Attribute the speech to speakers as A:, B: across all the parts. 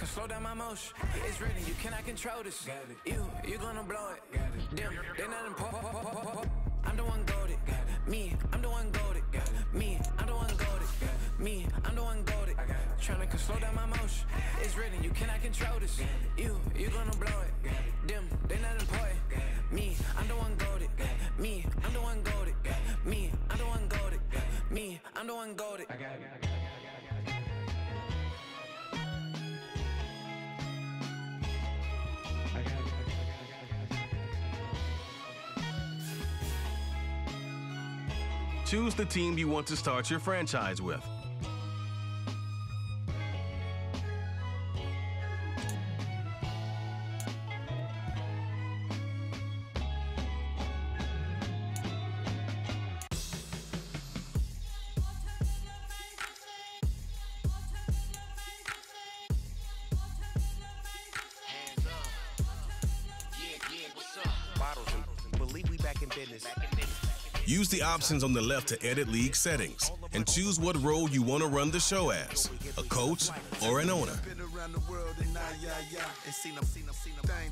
A: to slow down my motion. It's written, you cannot control this. You gonna blow it. Them, they not important. I'm the one goated. Me, I'm the one goated. Me, I'm the one goated. Me, I'm the one goated. Tryna to slow down my motion. It's written, you cannot control this. You gonna blow it. Them, they not important. Me, I'm the one goated. Me, I'm the one goated. Me, I'm the one goated. Me, I'm the one goated. I got it.
B: Choose the team you want to start your franchise with. Use the options on the left to edit league settings and choose what role you want to run the show as, a coach or an owner.
C: Been around the world and and seen them thing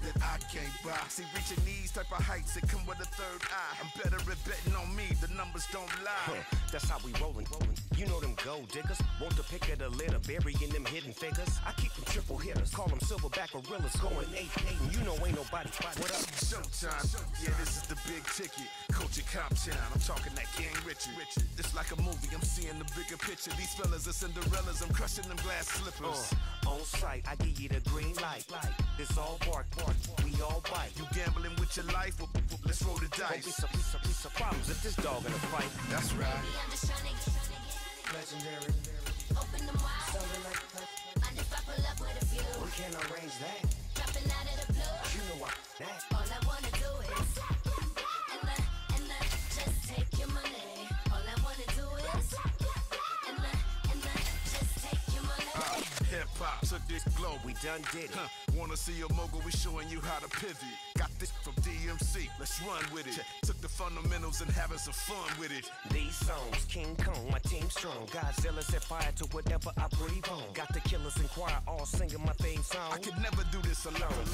C: that I can't buy. See, reaching these type of heights, it come with a third eye. I'm better at betting on me, the numbers don't lie.
D: That's how we rollin'. You know them gold diggers, want the pick of the litter, burying them hidden figures. I keep them triple hitters, call them silverback gorillas, going 8-8, and you know ain't nobody. What up?
C: Showtime, yeah, this is the big ticket. Coach at Compton, I'm talking that gang Richard. It's like a movie, I'm seeing the bigger picture. These fellas are Cinderellas, I'm crushing them glass slippers.
D: On sight, I give you the green light. It's all bark, we all bite.
C: You gambling with your life? Well, let's roll the dice.
D: Don't be piece of problems if this dog in a fight.
C: That's right.
E: I'm just trying to get
D: legendary.
E: Open them wide.
D: Sounding like
E: and if I pull up with a few,
D: we can't arrange that.
E: dropping out of the blue.
D: You know what? That.
E: All I wanna do is and just take your money. All I wanna do is and just take your money.
C: Hip hop took this globe,
D: We done did it.
C: Wanna see a mogul? We showing you how to pivot. Got this from DMC, let's run with it. Took the fundamentals and having some fun with it.
D: These songs, King Kong, my team strong. Godzilla set fire to whatever I breathe on. Got the killers in choir all singing my theme song.
C: I could never do this alone.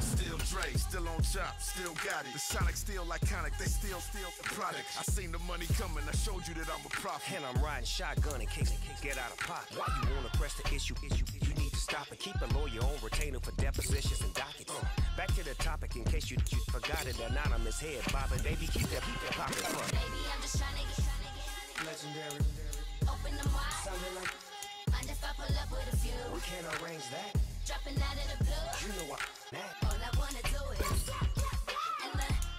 C: Still Dre, still on top, still got it. The Sonic still iconic, they still the product. I seen the money coming, I showed you that I'm a prophet.
D: And I'm riding shotgun in case get out of pocket. Why you wanna press the issue? You need to stop and keep a lawyer on retainer for depositions and dockets. Back to the topic in case you forgot it. Anonymous head bobbing, baby, keep that pocket front.
E: Baby, I'm just trying to get
D: Legendary.
E: open them wide.
D: Sounding like
E: And if I pull up with a few,
D: we can't arrange that.
E: dropping out of the blue.
D: You know what? That.
E: All I wanna do is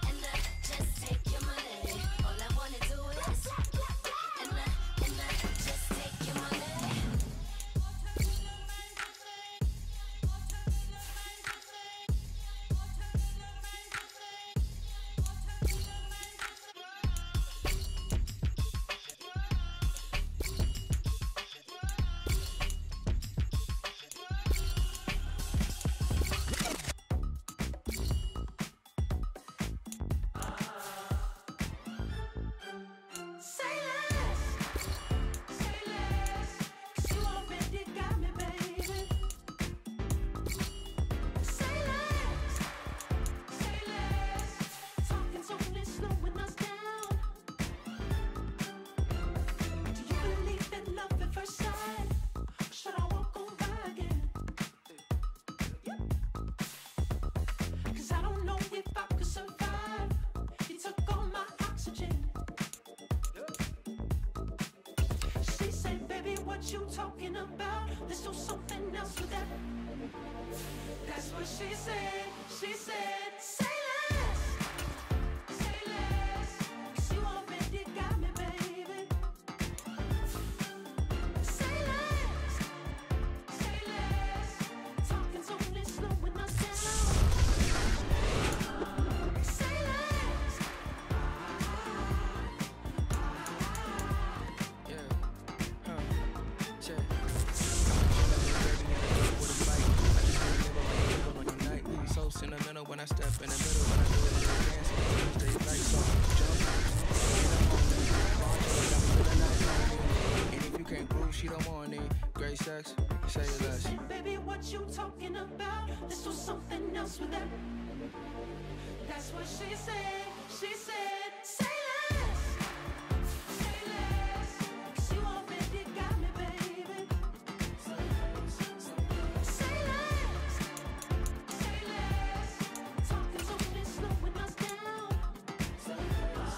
E: and just take your money. All I wanna do is and just take your money.
F: That's what she said. She said, say less. Say less. 'Cause you already got me, baby. Say less. Say less. Talking's only slow when I say low. Say less.
A: So sentimental when I step
G: less.
F: Baby, what you talking about? Let's do something else with that. That's what she said. She said, say less. Say less. 'Cause you already got me, baby. Say less. Say less. Say less. Talking so me, slowing us down. Say less.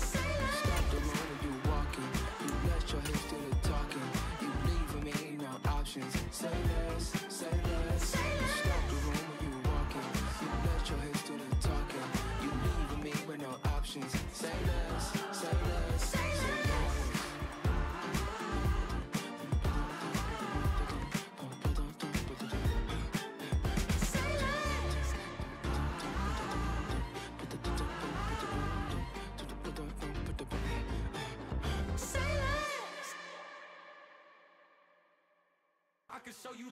F: Say less.
G: Stop the road when you walking. You let your hips do the talking. You leaving me no options. Say less, say less. You stop the room when you walking. You let your hips do the talking. You leaving me with no options. Say less, say less, say less.
F: Say less. Say less.
A: I can show you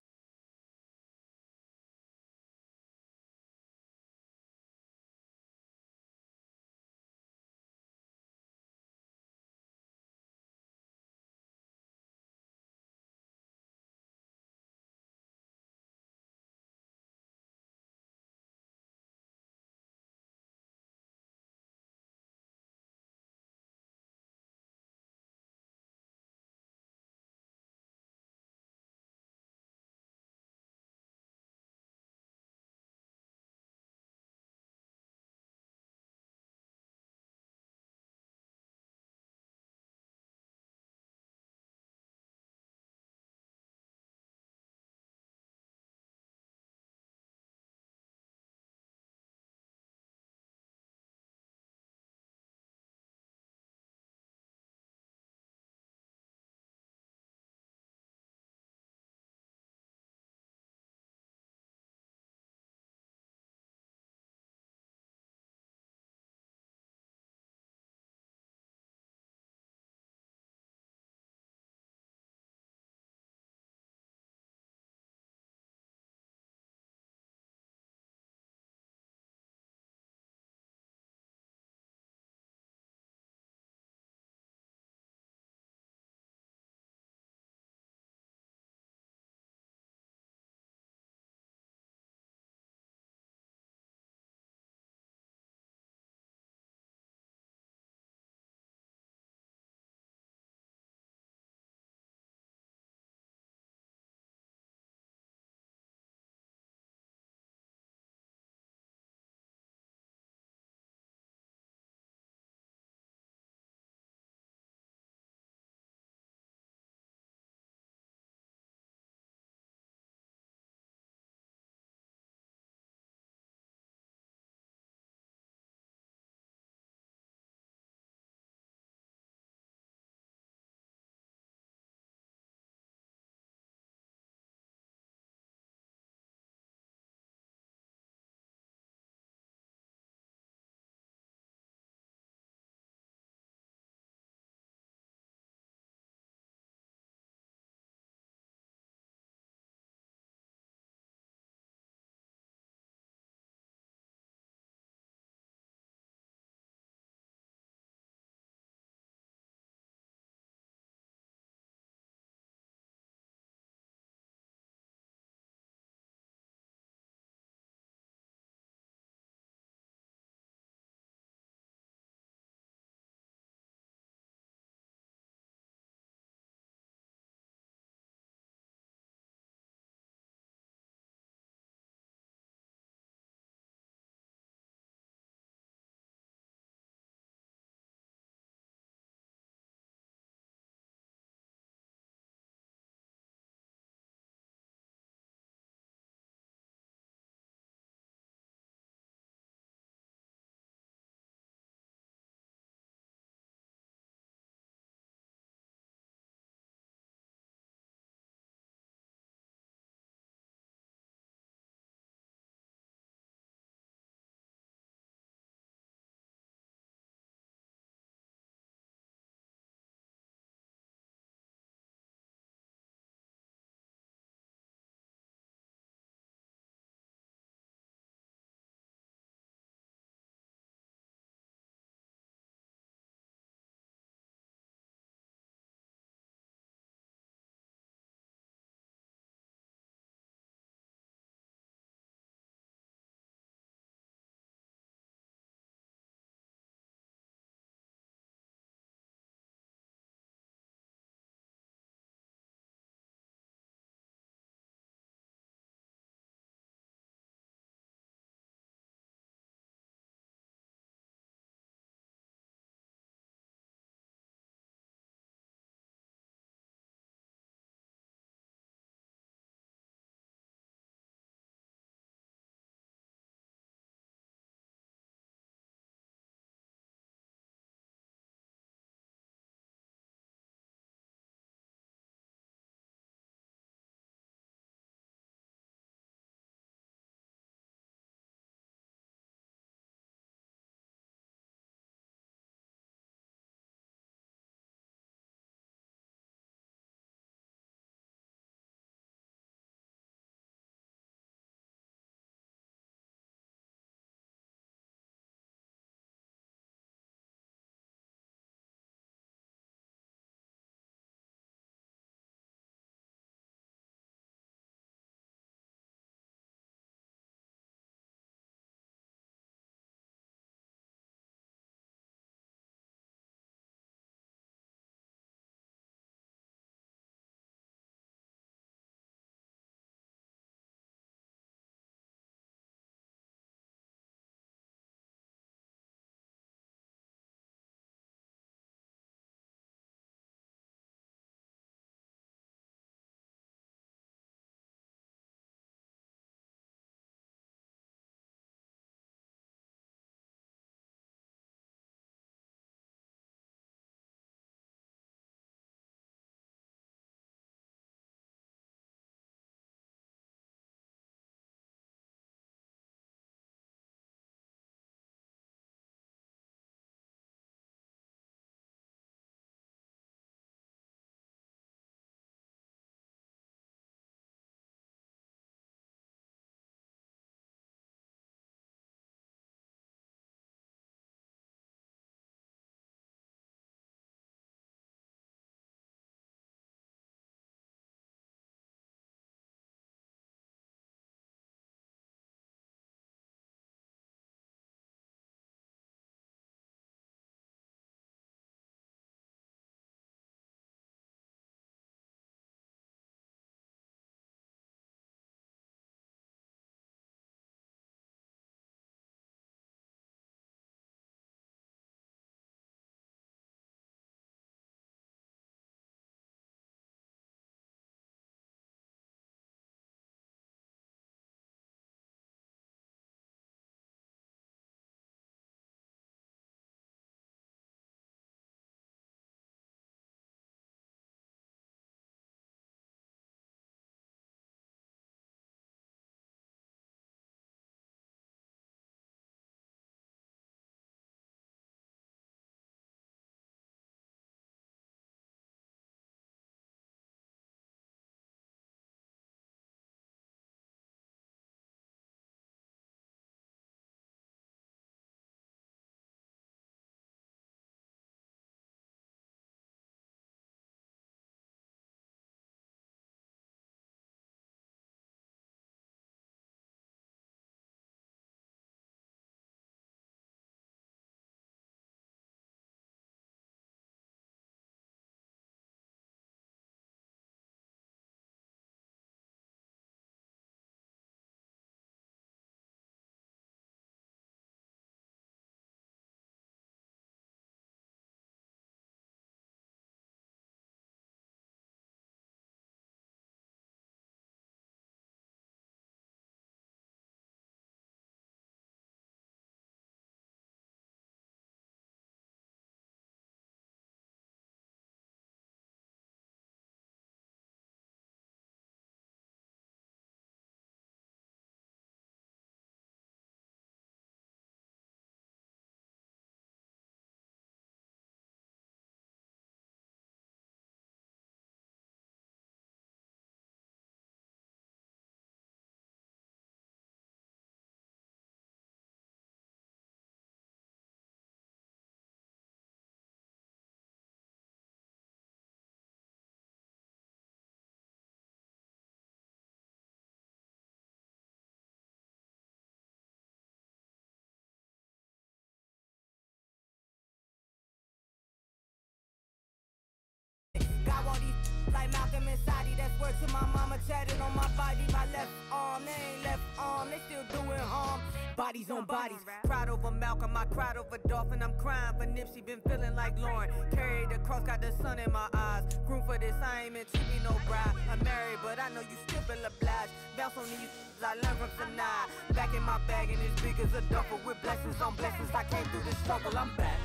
H: inside, that's word to my mama. Tatted on my body, my left arm. They ain't left arm, they still doing harm. Bodies on bodies. Cried over Malcolm, I cried over Dolphin. I'm crying for Nipsey, been feeling like Lauren. Carried the cross, got the sun in my eyes. Grew for this, I ain't meant to be no bride. I'm married, but I know you still feel obliged. Bounce on these, I learned from tonight. Back in my bag and as big as a duffel with blessings on blessings. I came through the struggle, I'm back.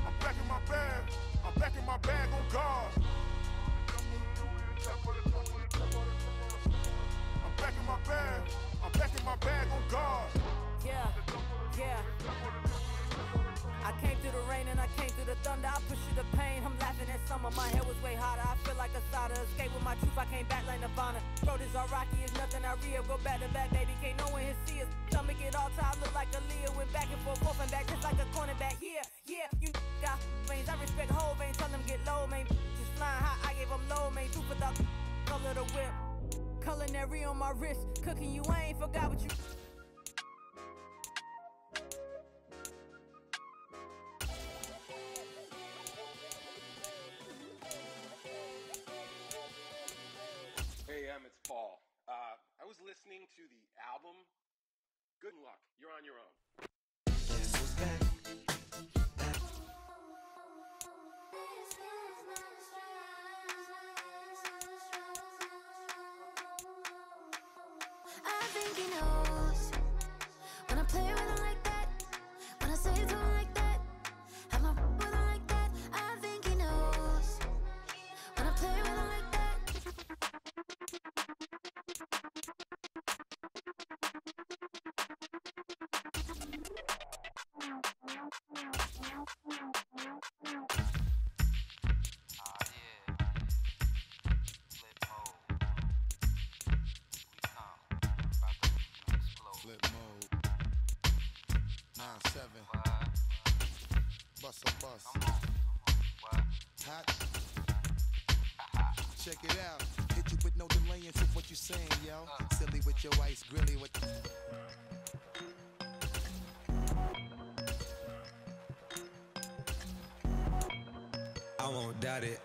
C: I'm back in my bag. I'm back in my bag on guard. I'm back in my bag. I'm back in my bag on guard.
H: Yeah, yeah. I came through the rain and I came through the thunder. I pushed through the pain, I'm laughing at summer. My hair was way hotter, I feel like a soda. Escape with my truth, I came back like Nirvana. Throat is all rocky, it's nothing I real. Go back to back, baby, can't no one here see us. Stomach it all tied, look like a Leah. Went back and forth and back, just like a cornerback. Yeah, yeah, you got veins, I respect whole veins. Tell them get low, man. Just flying high, I gave them low, man. Two for the color the whip. Culinary on my wrist, cooking you, I ain't forgot what you.
I: Hey, it's Paul. I was listening to the album. Good luck. You're on your own.
E: I think he knows when I play with him like that, when I say it to him like that, have my with him like that. I think he knows when I play with him like that.
C: Flip mode. 9-7. Bust a bus. Hot. Check it out. Hit you with no delay into what you saying, yo. Silly with your ice, grilly with.
J: I won't doubt it,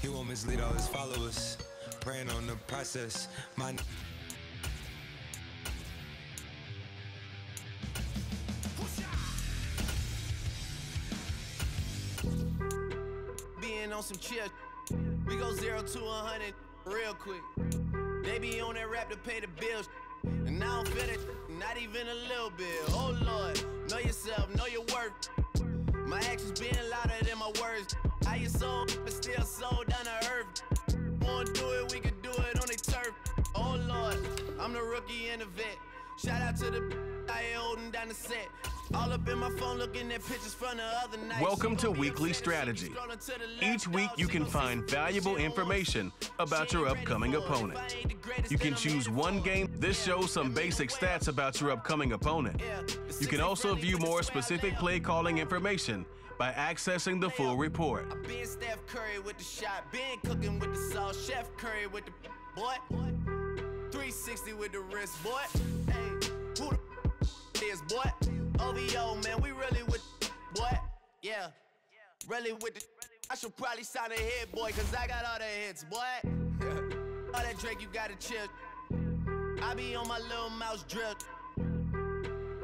J: he won't mislead all his followers. Praying on the process,
A: Being on some chill, we go 0 to 100 real quick. They be on that rap to pay the bills, and I don't feel it, not even a little bit. Oh Lord, know yourself, know your worth. My actions being louder than my words. How you sold, but still sold down to earth. Wanna do it, we can do it on the turf. Oh Lord, I'm the rookie and the vet. Shout out to the I ain't holding down the set. All up in my phone looking at pictures from the other night.
B: Welcome to Weekly Strategy. Each week you can find valuable information about your upcoming opponent. You can choose one game. This shows some basic stats about your upcoming opponent. You can also view more specific play calling information by accessing the full report.
A: I been Steph Curry with the shot, been cooking with the sauce, Chef Curry with the boy. 360 with the wrist, boy. Hey, who the is, boy? OVO, man, we really with boy. Yeah, really with the. I should probably sign a hit, boy, cause I got all the hits, boy. All that Drake, you gotta chill. I be on my little mouse drip.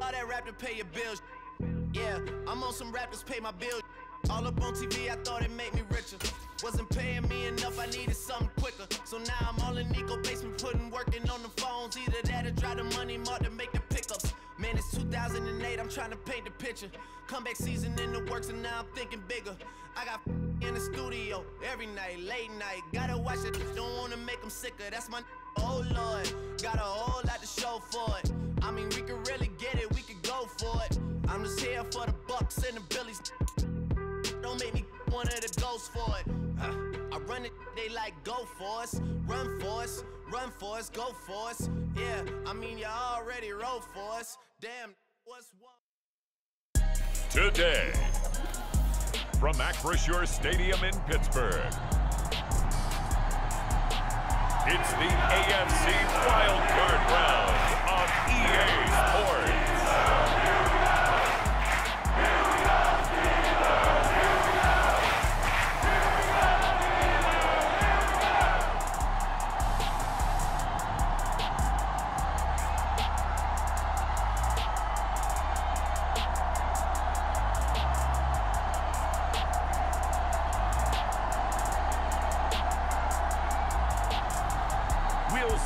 A: All that rap to pay your bills. Yeah, I'm on some rappers pay my bills. All up on TV, I thought it made me richer. Wasn't paying me enough, I needed something quicker. So now I'm all in Nico basement, working on the phones. Either that or drive the money mark to make the pickups. Man, it's 2008, I'm trying to paint the picture. Comeback season in the works and now I'm thinking bigger. I got in the studio every night, late night. Gotta watch it, don't wanna make them sicker. That's my oh Lord, got a whole lot to show for it. I mean, we could really get it, we could go for it. I'm just here for the Bucks and the Billies. Don't make me one of the ghosts for it. I run it, they like go for us, run for us, run for us, go for us. Yeah, I mean you already wrote for us. Damn, what's one?
K: Today, from Acrisure Stadium in Pittsburgh, it's the AFC Wildcard Round on EA Sports.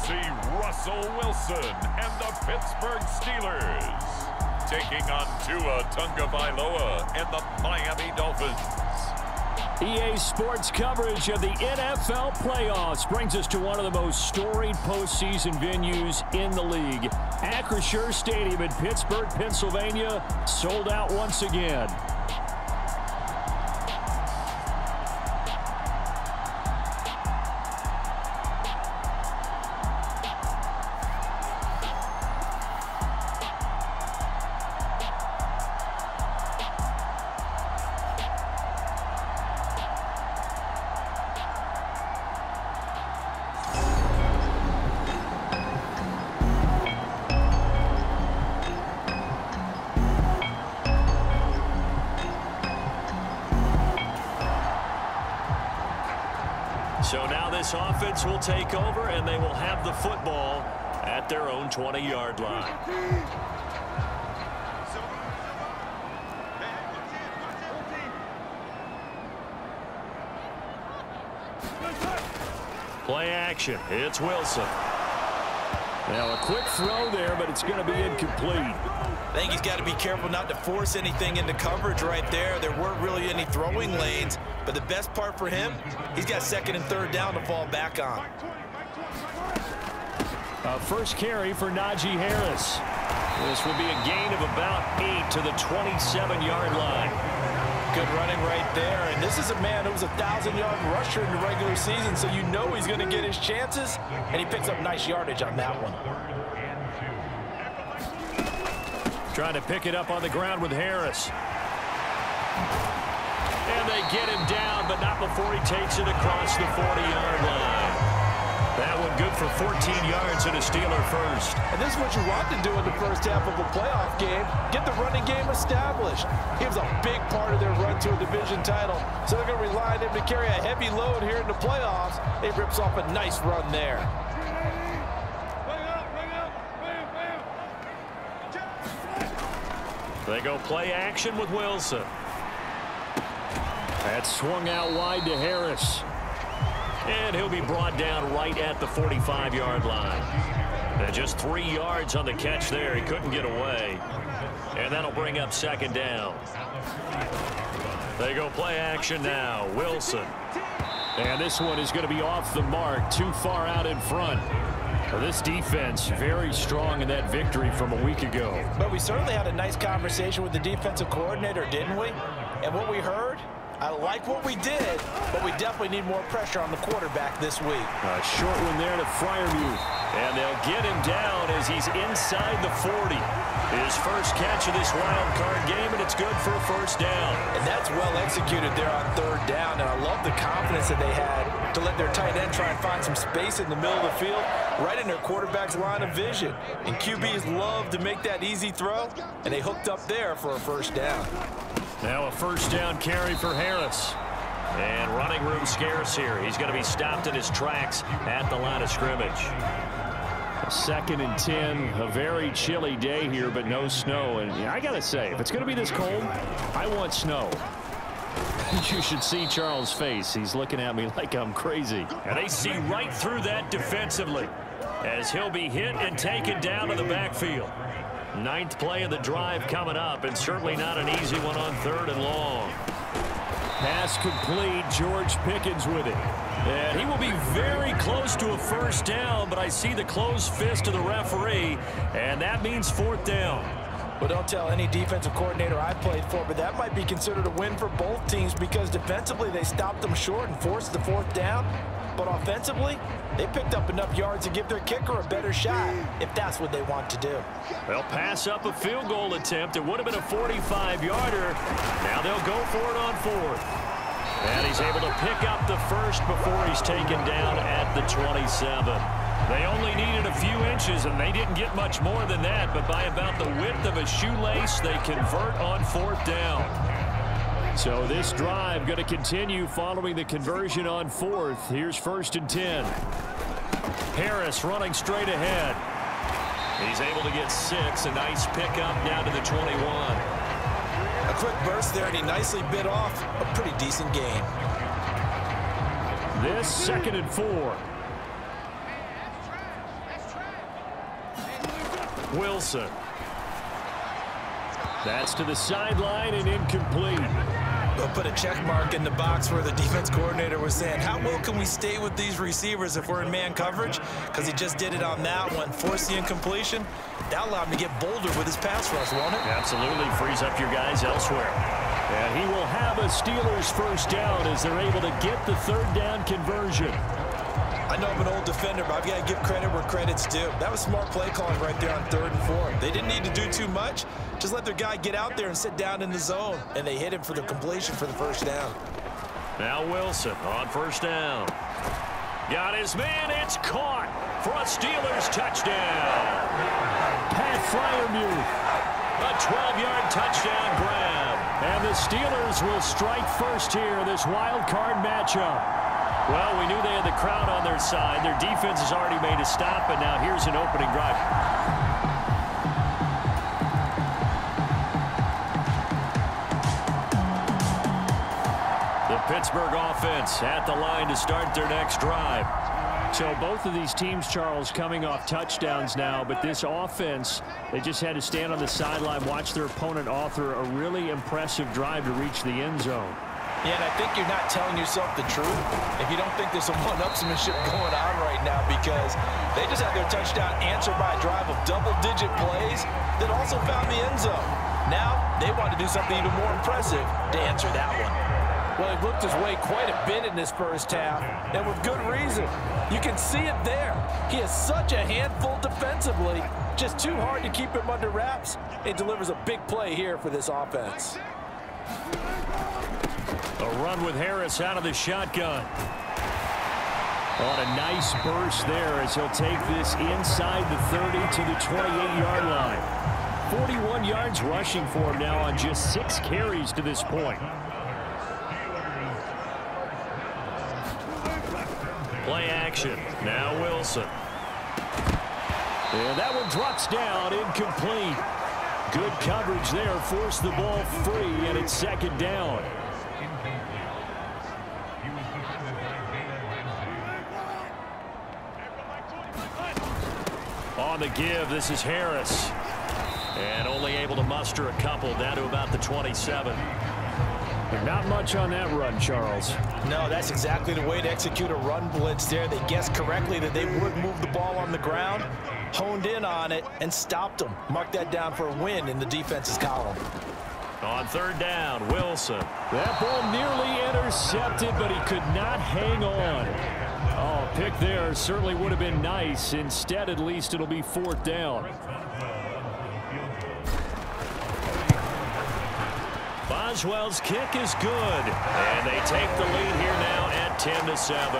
K: see Russell Wilson and the Pittsburgh Steelers taking on Tua Tagovailoa and the Miami Dolphins.
L: EA Sports coverage of the NFL playoffs brings us to one of the most storied postseason venues in the league. Acrisure Stadium in Pittsburgh, Pennsylvania, sold out once again. So now this offense will take over, and they will have the football at their own 20-yard line. Play action. It's Wilson. Now a quick throw there, but it's going to be incomplete.
M: I think he's got to be careful not to force anything into coverage right there. There weren't really any throwing lanes, but the best part for him, he's got second and third down to fall back on.
L: First carry for Najee Harris. This will be a gain of about 8 to the 27-yard line.
M: Good running right there, and this is a man who was a 1,000-yard rusher in the regular season, so you know he's going to get his chances, and he picks up nice yardage on that one.
L: Trying to pick it up on the ground with Harris. And they get him down, but not before he takes it across the 40-yard line. That one good for 14 yards and a Steeler first.
M: And this is what you want to do in the first half of a playoff game. Get the running game established. He was a big part of their run to a division title. So they're going to rely on him to carry a heavy load here in the playoffs. He rips off a nice run there.
L: They go play action with Wilson. That swung out wide to Harris. And he'll be brought down right at the 45-yard line. And just 3 yards on the catch there. He couldn't get away. And that'll bring up second down. They go play action now. Wilson. And this one is going to be off the mark. Too far out in front. Well, this defense very strong in that victory from a week ago.
M: But we certainly had a nice conversation with the defensive coordinator, didn't we? And what we heard, I like what we did, but we definitely need more pressure on the quarterback this week.
L: A short one there to Freiermuth. And they'll get him down as he's inside the 40. His first catch of this wild card game, and it's good for a first down.
M: And that's well executed there on third down, and I love the confidence that they had to let their tight end try and find some space in the middle of the field, right in their quarterback's line of vision. And QBs love to make that easy throw, and they hooked up there for a first down.
L: Now a first down carry for Harris. And running room scarce here. He's going to be stopped in his tracks at the line of scrimmage. 2nd and 10, a very chilly day here, but no snow. And I got to say, if it's going to be this cold, I want snow. You should see Charles' face. He's looking at me like I'm crazy. And they see right through that defensively as he'll be hit and taken down to the backfield. 9th play of the drive coming up, and certainly not an easy one on 3rd and long. Pass complete. George Pickens with it. And he will be very close to a first down, but I see the closed fist of the referee, and that means 4th down.
M: Well, don't tell any defensive coordinator I played for, but that might be considered a win for both teams because defensively they stopped them short and forced the 4th down. But offensively, they picked up enough yards to give their kicker a better shot if that's what they want to do.
L: They'll pass up a field goal attempt. It would have been a 45-yarder. Now they'll go for it on 4th. And he's able to pick up the first before he's taken down at the 27. They only needed a few inches, and they didn't get much more than that. But by about the width of a shoelace, they convert on 4th down. So this drive going to continue following the conversion on 4th. Here's 1st and 10. Harris running straight ahead. He's able to get 6. A nice pickup down to the 21.
M: A quick burst there, and he nicely bit off a pretty decent gain.
L: This 2nd and 4. Wilson. That's to the sideline and incomplete.
M: They'll put a check mark in the box where the defense coordinator was saying, how well can we stay with these receivers if we're in man coverage? Because he just did it on that one, forced the incompletion. That allowed him to get bolder with his pass rush, won't it?
L: Absolutely, frees up your guys elsewhere. And he will have a Steelers first down as they're able to get the third down conversion.
M: I know I'm an old defender, but I've got to give credit where credit's due. That was smart play calling right there on 3rd and 4. They didn't need to do too much. Just let their guy get out there and sit down in the zone. And they hit him for the completion for the first down.
L: Now Wilson on first down. Got his man. It's caught for a Steelers touchdown. Pat Freiermuth. A 12-yard touchdown grab. And the Steelers will strike first here, this wild card matchup. Well, we knew they had the crowd on their side. Their defense has already made a stop, and now here's an opening drive. The Pittsburgh offense at the line to start their next drive. So both of these teams, Charles, coming off touchdowns now, but this offense, they just had to stand on the sideline, watch their opponent author a really impressive drive to reach the end zone.
M: Yeah, and I think you're not telling yourself the truth if you don't think there's some one-upsmanship going on right now, because they just had their touchdown answered by a drive of double-digit plays that also found the end zone. Now they want to do something even more impressive to answer that one.
N: Well, he looked his way quite a bit in this first half, and with good reason. You can see it there. He is such a handful defensively, just too hard to keep him under wraps. It delivers a big play here for this offense.
L: A run with Harris out of the shotgun. On a nice burst there as he'll take this inside the 30 to the 28-yard line. 41 yards rushing for him now on just 6 carries to this point. Play action. Now Wilson. And that one drops down, incomplete. Good coverage there, forced the ball free, and it's second down. On the give, this is Harris. And only able to muster a couple, down to about the 27.
N: Not much on that run, Charles.
M: No, that's exactly the way to execute a run blitz there. They guessed correctly that they would move the ball on the ground, honed in on it, and stopped them. Mark that down for a win in the defense's column.
L: On third down, Wilson. That ball nearly intercepted, but he could not hang on. Oh, pick there certainly would have been nice. Instead, at least, it'll be 4th down. Boswell's kick is good, and they take the lead here now at 10-7.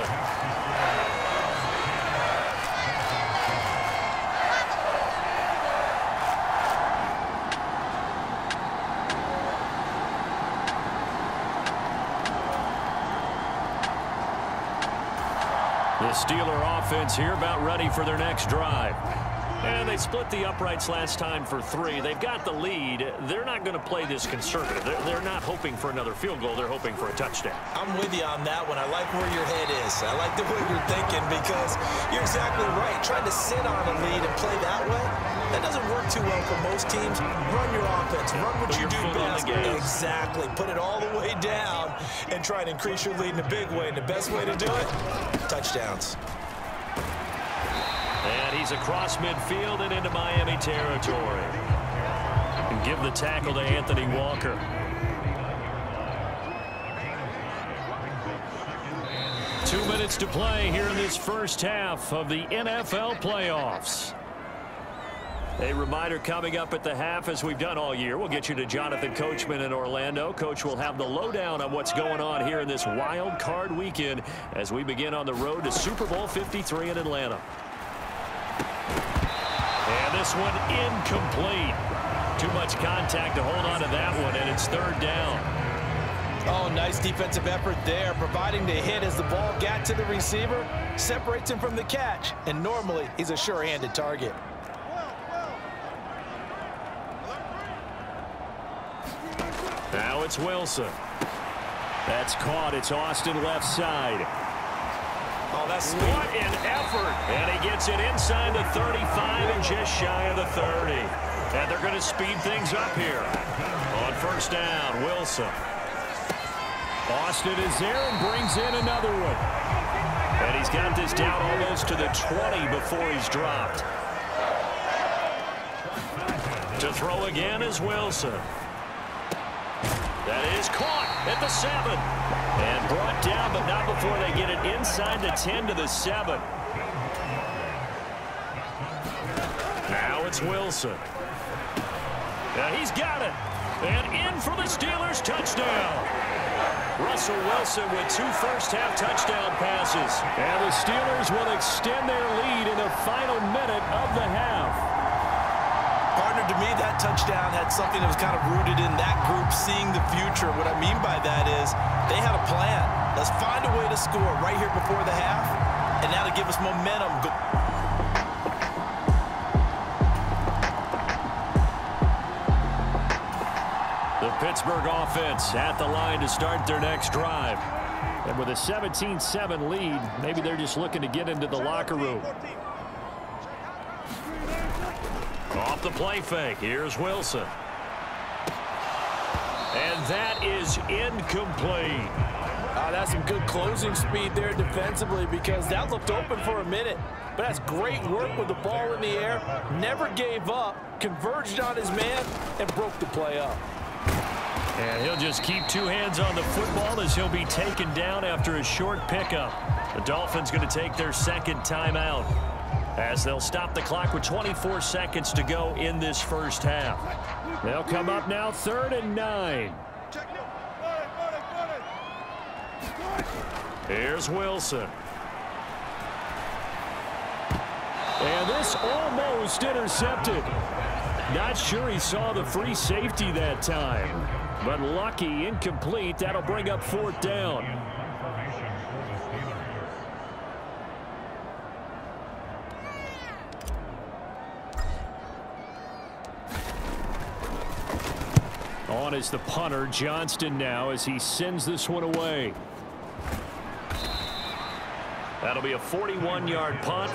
L: The Steeler offense here about ready for their next drive. And they split the uprights last time for 3. They've got the lead. They're not going to play this conservative. They're not hoping for another field goal. They're hoping for a touchdown.
M: I'm with you on that one. I like where your head is. I like the way you're thinking, because you're exactly right. Trying to sit on a lead and play that way, that doesn't work too well for most teams. Run your offense. Run what you do best. Exactly. Put it all the way down and try and increase your lead in a big way. And the best way to do it, touchdowns.
L: And he's across midfield and into Miami territory. And give the tackle to Anthony Walker. Two minutes to play here in this first half of the NFL playoffs. A reminder coming up at the half, as we've done all year. We'll get you to Jonathan Coachman in Orlando. Coach will have the lowdown on what's going on here in this wild card weekend as we begin on the road to Super Bowl 53 in Atlanta. And this one incomplete. Too much contact to hold on to that one, and it's 3rd down.
M: Oh, nice defensive effort there, providing the hit as the ball got to the receiver, separates him from the catch, and normally he's a sure-handed target.
L: Now it's Wilson. That's caught. It's Austin left side.
M: Oh, that's sweet.
L: What an effort. And he gets it inside the 35 and just shy of the 30. And they're going to speed things up here. On first down, Wilson. Austin is there and brings in another one. And he's got this down almost to the 20 before he's dropped. To throw again is Wilson. That is caught at the 7. And brought down, but not before they get it inside the 10 to the 7. Now it's Wilson. And he's got it. And in for the Steelers touchdown. Russell Wilson with 2 first-half touchdown passes. And the Steelers will extend their lead in the final minute of the half.
M: Partner, to me, that touchdown had something that was kind of rooted in that group seeing the future. What I mean by that is they had a plan. Let's find a way to score right here before the half, and now to give us momentum.
L: The Pittsburgh offense at the line to start their next drive. And with a 17-7 lead, maybe they're just looking to get into the locker room. Off the play fake, here's Wilson. And that is incomplete.
N: That's some good closing speed there defensively, because that looked open for a minute. But that's great work with the ball in the air. Never gave up, converged on his man, and broke the play up.
L: And he'll just keep 2 hands on the football as he'll be taken down after a short pickup. The Dolphins going to take their second timeout as they'll stop the clock with 24 seconds to go in this first half. They'll come up now 3rd and 9. Here's Wilson. And this almost intercepted. Not sure he saw the free safety that time. But lucky, incomplete. That'll bring up 4th down. On is the punter, Johnston, now as he sends this one away. That'll be a 41-yard punt.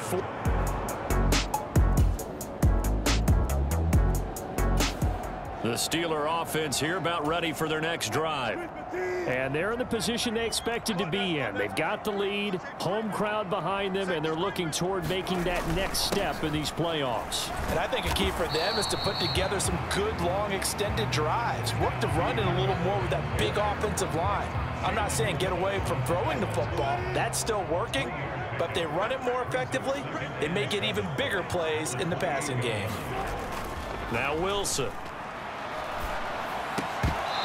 L: The Steeler offense here about ready for their next drive. And they're in the position they expected to be in. They've got the lead, home crowd behind them, and they're looking toward making that next step in these playoffs.
M: And I think a key for them is to put together some good, long, extended drives. Work the run in a little more with that big offensive line. I'm not saying get away from throwing the football. That's still working. But if they run it more effectively, they may get even bigger plays in the passing game.
L: Now Wilson.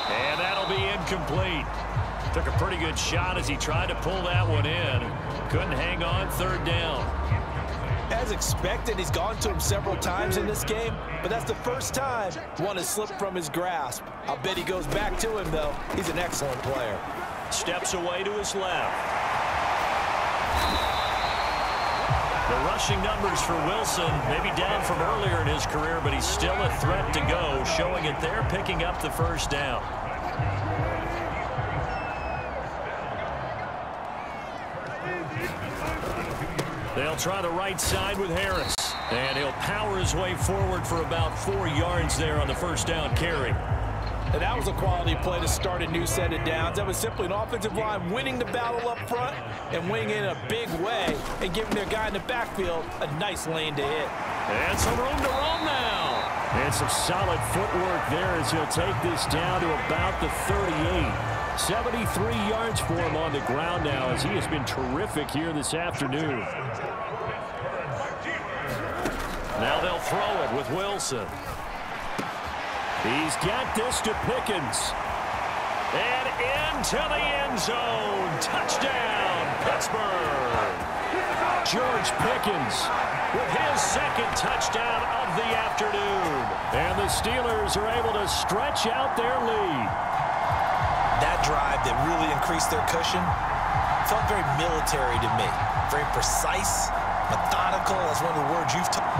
L: And that'll be incomplete. Took a pretty good shot as he tried to pull that one in. Couldn't hang on, 3rd down.
M: As expected, he's gone to him several times in this game, but that's the first time one has slipped from his grasp. I'll bet he goes back to him, though. He's an excellent player.
L: Steps away to his left. The rushing numbers for Wilson maybe down from earlier in his career, but he's still a threat to go, showing it there, picking up the 1st down. They'll try the right side with Harris. And he'll power his way forward for about 4 yards there on the 1st down carry.
M: And that was a quality play to start a new set of downs. That was simply an offensive line winning the battle up front and winning in a big way and giving their guy in the backfield a nice lane to hit.
L: And some room to roam now. And some solid footwork there as he'll take this down to about the 38. 73 yards for him on the ground now as he has been terrific here this afternoon. Now they'll throw it with Wilson. He's got this to Pickens. And into the end zone. Touchdown, Pittsburgh. George Pickens with his 2nd touchdown of the afternoon. And the Steelers are able to stretch out their lead.
M: That drive that really increased their cushion felt very military to me. Very precise, methodical. That's one of the words you've talked.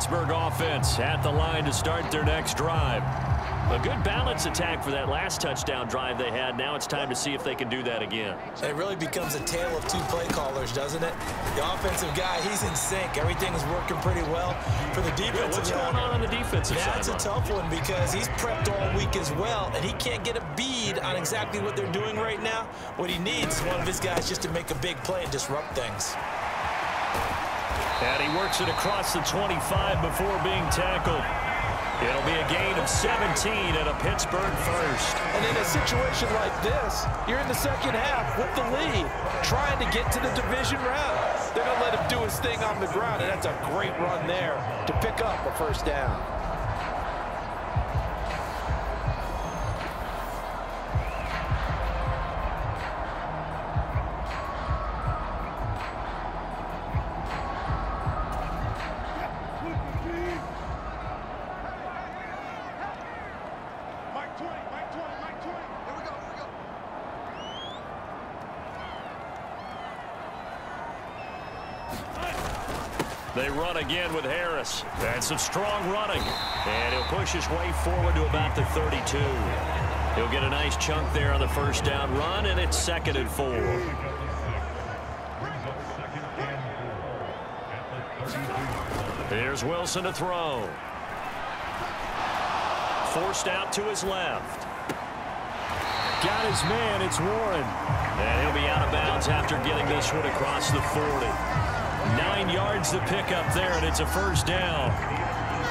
L: Pittsburgh offense at the line to start their next drive. A good balance attack for that last touchdown drive they had. Now it's time to see if they can do that again.
M: It really becomes a tale of two play callers, doesn't it? The offensive guy, he's in sync. Everything is working pretty well. For the defensive
L: what's going on the defensive side?
M: That's a tough one because he's prepped all week as well, and he can't get a bead on exactly what they're doing right now. What he needs is one of his guys just to make a big play and disrupt things.
L: And he works it across the 25 before being tackled. It'll be a gain of 17 and a Pittsburgh first.
N: And in a situation like this, you're in the second half with the lead, trying to get to the division round. They're going to let him do his thing on the ground, and that's a great run there to pick up a first down.
L: They run again with Harris. And some strong running. And he'll push his way forward to about the 32. He'll get a nice chunk there on the first down run, and it's 2nd and 4. Here's Wilson to throw. Forced out to his left. Got his man, it's Warren. And he'll be out of bounds after getting this one across the 40. 9 yards to pick up there, and it's a first down.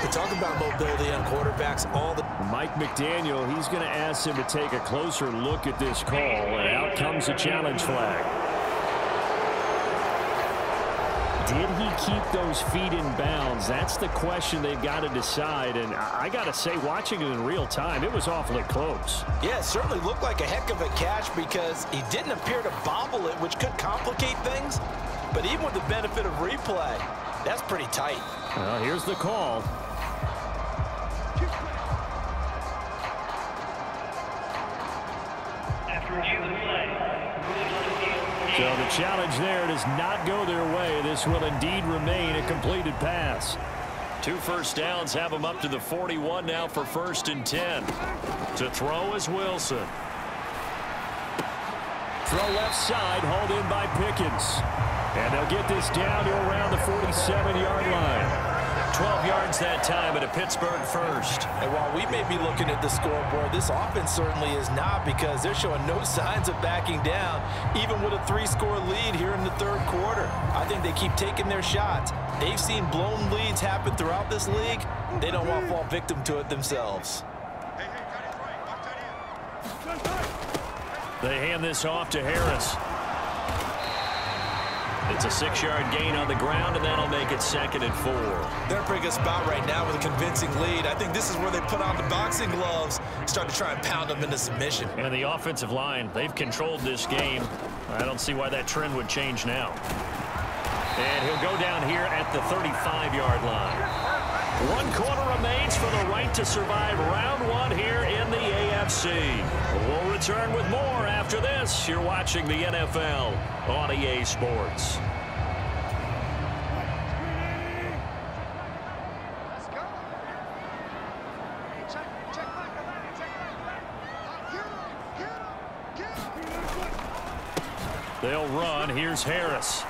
M: We talk about mobility on quarterbacks all the
L: Mike McDaniel, he's going to ask him to take a closer look at this call, and out comes a challenge flag. Did he keep those feet in bounds? That's the question they've got to decide, and I got to say, watching it in real time, it was awfully close.
M: Yeah, it certainly looked like a heck of a catch because he didn't appear to bobble it, which could complicate things. But even with the benefit of replay, that's pretty tight.
L: Well, here's the call. So the challenge there does not go their way. This will indeed remain a completed pass. 2 first downs have them up to the 41 now for 1st and 10. To throw is Wilson. Throw left side, hauled in by Pickens. And they'll get this down to around the 47-yard line. 12 yards that time at a Pittsburgh first.
M: And while we may be looking at the scoreboard, this offense certainly is not because they're showing no signs of backing down, even with a 3-score lead here in the 3rd quarter. I think they keep taking their shots. They've seen blown leads happen throughout this league. They don't want to fall victim to it themselves.
L: They hand this off to Harris. It's a 6-yard gain on the ground, and that'll make it 2nd and 4.
M: They're in a pretty good spot right now with a convincing lead. I think this is where they put on the boxing gloves, start to try and pound them into submission.
L: And the offensive line, they've controlled this game. I don't see why that trend would change now. And he'll go down here at the 35-yard line. 1 quarter remains for the right to survive round 1 here in the AFC. We'll return with more after this. You're watching the NFL on EA Sports. They'll run. Here's Harris.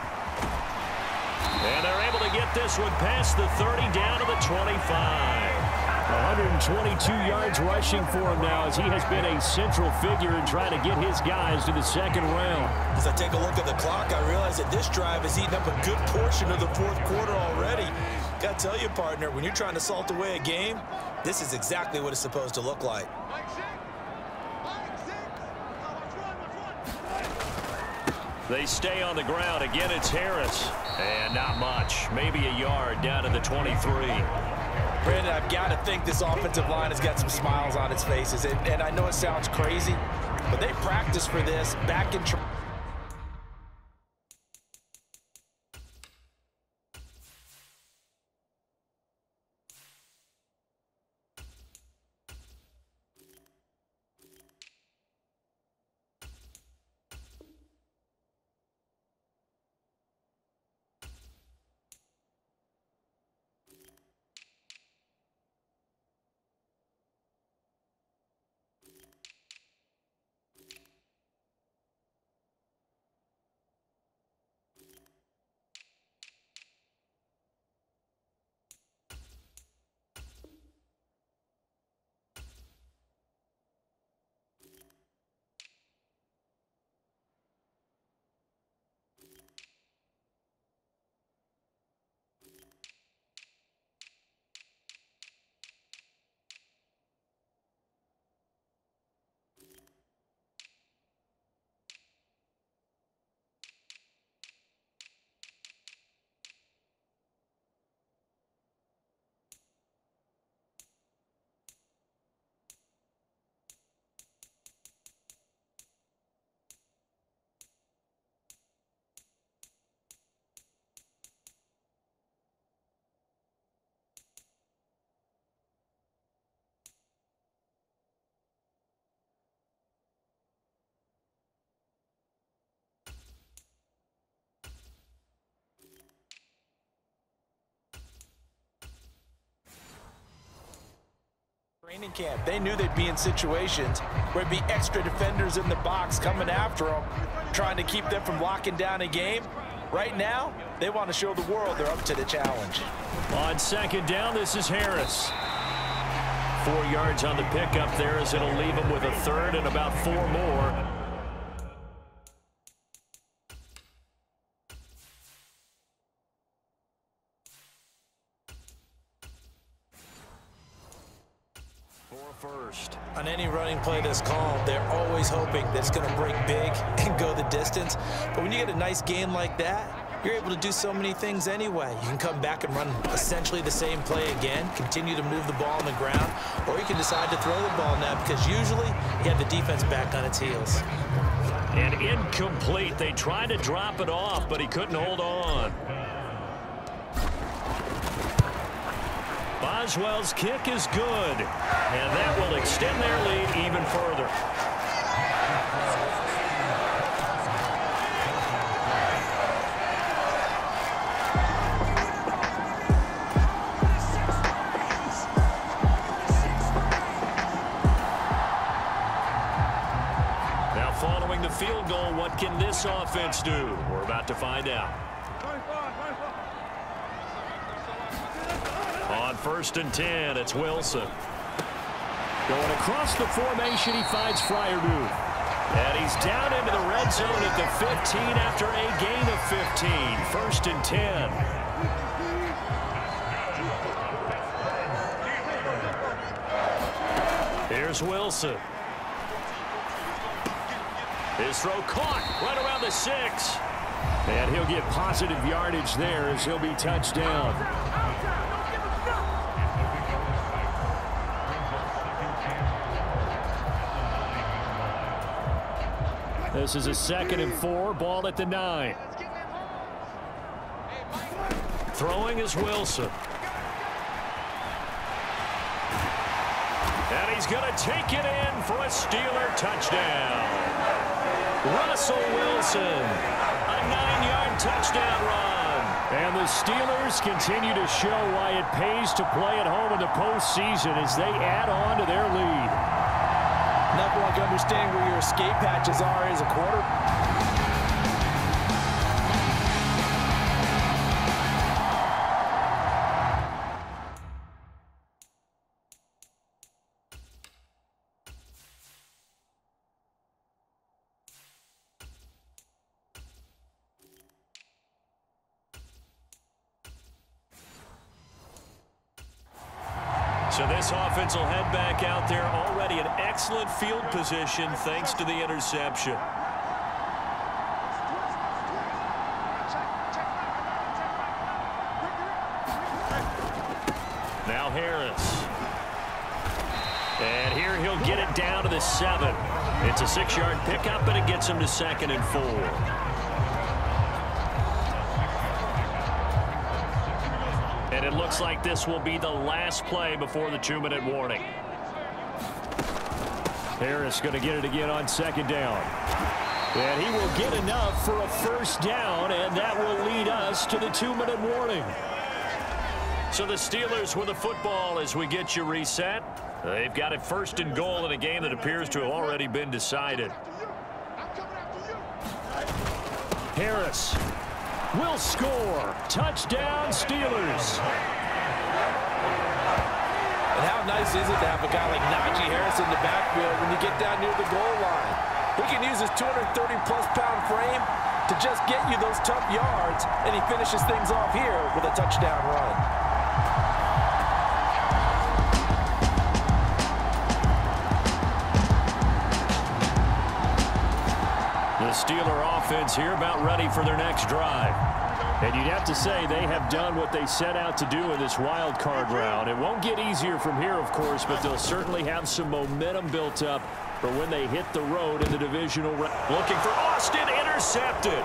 L: And they're able to get this one past the 30 down to the 25. 122 yards rushing for him now as he has been a central figure in trying to get his guys to the 2nd round.
M: As I take a look at the clock, I realize that this drive has eaten up a good portion of the 4th quarter already. Got to tell you, partner, when you're trying to salt away a game, this is exactly what it's supposed to look like.
L: They stay on the ground. Again, it's Harris. And not much. Maybe a yard down to the 23.
M: Brandon, I've got to think this offensive line has got some smiles on its faces. And I know it sounds crazy, but they practiced for this back in training camp. They knew they'd be in situations where there'd be extra defenders in the box coming after them, trying to keep them from locking down a game. Right now, they want to show the world they're up to the challenge.
L: On second down, this is Harris. 4 yards on the pickup there as it'll leave him with a third and about 4 more. First.
M: On any running play that's called, they're always hoping that it's going to break big and go the distance. But when you get a nice game like that, you're able to do so many things anyway. You can come back and run essentially the same play again, continue to move the ball on the ground, or you can decide to throw the ball now because usually you have the defense back on its heels.
L: And incomplete. They tried to drop it off, but he couldn't hold on. Boswell's kick is good, and that will extend their lead even further. Now following the field goal, what can this offense do? We're about to find out. On 1st and 10, it's Wilson. Going across the formation, he finds Fryermuth. And he's down into the red zone at the 15 after a gain of 15. 1st and 10. Here's Wilson. His throw caught right around the 6. And he'll get positive yardage there as he'll be touched down. This is a 2nd and 4, ball at the 9. Throwing is Wilson. And he's going to take it in for a Steeler touchdown. Russell Wilson, a 9-yard touchdown run. And the Steelers continue to show why it pays to play at home in the postseason as they add on to their lead.
M: Nothing like understanding where your escape hatches are as a quarter.
L: So this offense will head back out there, already in excellent field position thanks to the interception. Now Harris. And here he'll get it down to the 7. It's a 6-yard pickup, and it gets him to 2nd and 4. And it looks like this will be the last play before the 2-minute warning. Harris going to get it again on 2nd down. And he will get enough for a 1st down, and that will lead us to the 2-minute warning. So the Steelers with the football as we get you reset. They've got it 1st and goal in a game that appears to have already been decided. Harris will score. Touchdown, Steelers.
M: And how nice is it to have a guy like Najee Harris in the backfield when you get down near the goal line? He can use his 230-plus pound frame to just get you those tough yards, and he finishes things off here with a touchdown run.
L: The Steeler offense here about ready for their next drive. And you'd have to say they have done what they set out to do in this wild card round. It won't get easier from here, of course, but they'll certainly have some momentum built up for when they hit the road in the divisional round. Looking for Austin, intercepted.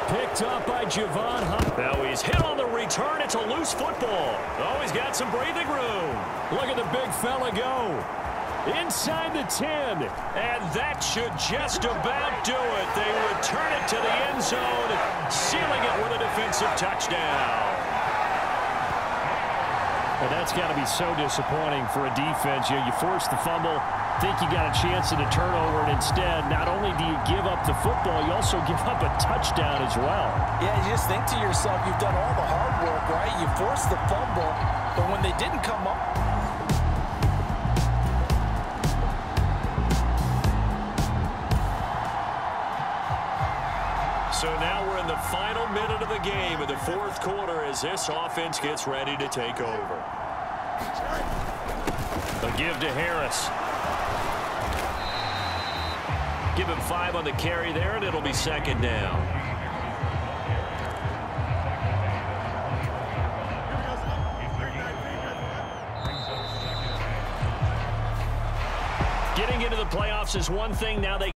L: Picked up by Javon Hunt. Now he's hit on the return. It's a loose football. Oh, he's got some breathing room. Look at the big fella go. Inside the 10, and that should just about do it. They return it to the end zone, sealing it with a defensive touchdown. And that's got to be so disappointing for a defense. You force the fumble, think you got a chance at a turnover, and instead, not only do you give up the football, you also give up a touchdown as well.
M: Yeah, you just think to yourself, you've done all the hard work, right? You forced the fumble, but when they didn't come up.
L: So now we're in the final minute of the game in the fourth quarter as this offense gets ready to take over. A give to Harris. Give him 5 on the carry there, and it'll be second down. Getting into the playoffs is one thing. Now they